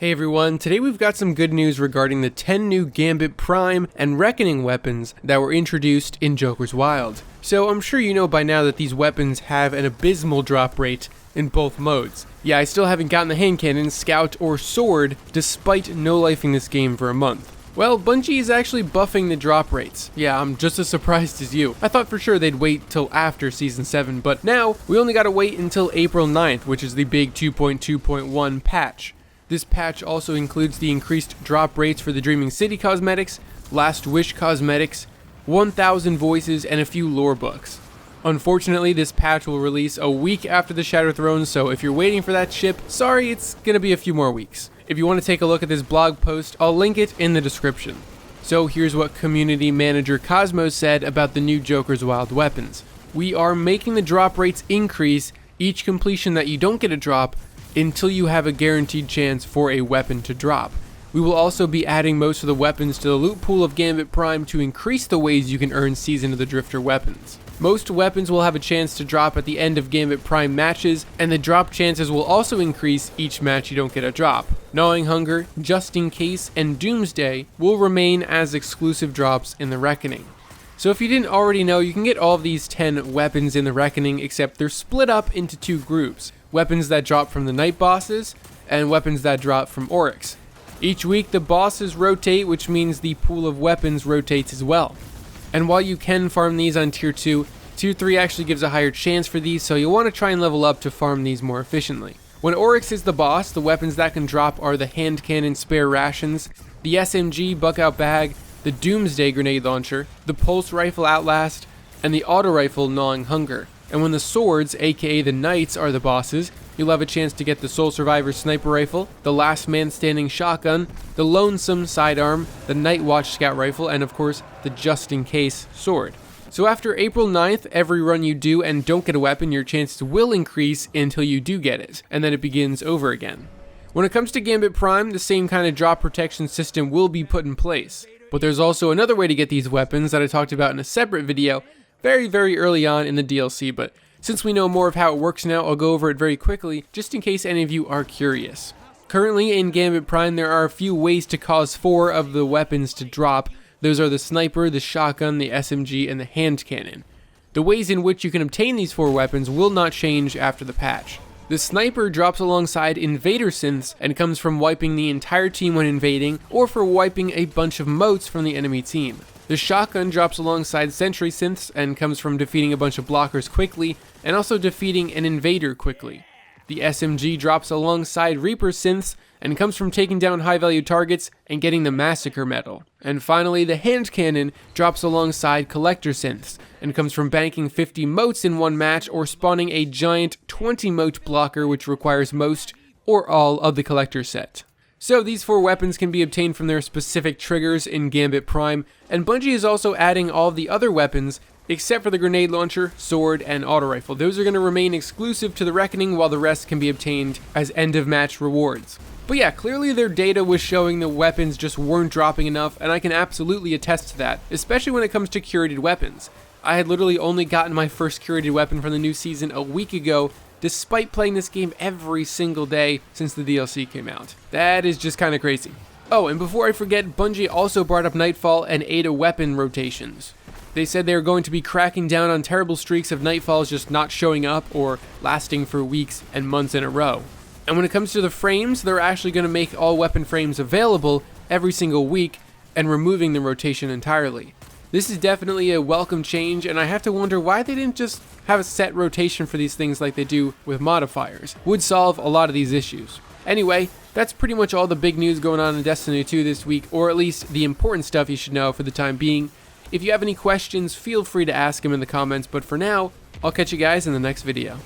Hey everyone, today we've got some good news regarding the 10 new Gambit Prime and Reckoning weapons that were introduced in Joker's Wild. So I'm sure you know by now that these weapons have an abysmal drop rate in both modes. Yeah, I still haven't gotten the hand cannon, scout, or sword despite no-lifing this game for a month. Well, Bungie is actually buffing the drop rates. Yeah, I'm just as surprised as you. I thought for sure they'd wait till after Season 7, but now we only gotta wait until April 9th, which is the big 2.2.1 patch. This patch also includes the increased drop rates for the Dreaming City cosmetics, Last Wish cosmetics, 1,000 voices, and a few lore books. Unfortunately, this patch will release a week after the Shattered Throne, so if you're waiting for that ship, sorry, it's gonna be a few more weeks. If you want to take a look at this blog post, I'll link it in the description. So here's what community manager Cosmos said about the new Joker's Wild weapons. We are making the drop rates increase each completion that you don't get a drop until you have a guaranteed chance for a weapon to drop. We will also be adding most of the weapons to the loot pool of Gambit Prime to increase the ways you can earn Season of the Drifter weapons. Most weapons will have a chance to drop at the end of Gambit Prime matches, and the drop chances will also increase each match you don't get a drop. Gnawing Hunger, Just In Case, and Doomsday will remain as exclusive drops in the Reckoning. So if you didn't already know, you can get all of these 10 weapons in the Reckoning, except they're split up into two groups. Weapons that drop from the night bosses, and weapons that drop from Oryx. Each week the bosses rotate, which means the pool of weapons rotates as well. And while you can farm these on tier 2, tier 3 actually gives a higher chance for these, so you'll want to try and level up to farm these more efficiently. When Oryx is the boss, the weapons that can drop are the hand cannon spare rations, the SMG buckout bag, the Doomsday grenade launcher, the pulse rifle Outlast, and the auto rifle Gnawing Hunger. And when the swords, aka the knights, are the bosses, you'll have a chance to get the Soul Survivor sniper rifle, the Last Man Standing shotgun, the Lonesome sidearm, the Night Watch scout rifle, and of course, the Just In Case sword. So after April 9th, every run you do and don't get a weapon, your chances will increase until you do get it, and then it begins over again. When it comes to Gambit Prime, the same kind of drop protection system will be put in place. But there's also another way to get these weapons that I talked about in a separate video, very early on in the DLC, but since we know more of how it works now, I'll go over it very quickly, just in case any of you are curious. Currently in Gambit Prime, there are a few ways to cause 4 of the weapons to drop. Those are the sniper, the shotgun, the SMG, and the hand cannon. The ways in which you can obtain these 4 weapons will not change after the patch. The sniper drops alongside invader synths and comes from wiping the entire team when invading, or for wiping a bunch of motes from the enemy team. The shotgun drops alongside sentry synths and comes from defeating a bunch of blockers quickly, and also defeating an invader quickly. The SMG drops alongside Reaper synths and comes from taking down high value targets and getting the Massacre medal. And finally, the hand cannon drops alongside collector synths and comes from banking 50 motes in one match or spawning a giant 20 mote blocker, which requires most or all of the collector set. So these 4 weapons can be obtained from their specific triggers in Gambit Prime, and Bungie is also adding all of the other weapons except for the grenade launcher, sword, and auto rifle. Those are going to remain exclusive to the Reckoning, while the rest can be obtained as end of match rewards. But yeah, clearly their data was showing the weapons just weren't dropping enough, and I can absolutely attest to that, especially when it comes to curated weapons. I had literally only gotten my first curated weapon from the new season a week ago, despite playing this game every single day since the DLC came out. That is just kind of crazy. Oh, and before I forget, Bungie also brought up Nightfall and Ada weapon rotations. They said they were going to be cracking down on terrible streaks of Nightfalls just not showing up or lasting for weeks and months in a row. And when it comes to the frames, they're actually going to make all weapon frames available every single week and removing the rotation entirely. This is definitely a welcome change, and I have to wonder why they didn't just have a set rotation for these things like they do with modifiers. Would solve a lot of these issues. Anyway, that's pretty much all the big news going on in Destiny 2 this week, or at least the important stuff you should know for the time being. If you have any questions, feel free to ask them in the comments, but for now, I'll catch you guys in the next video.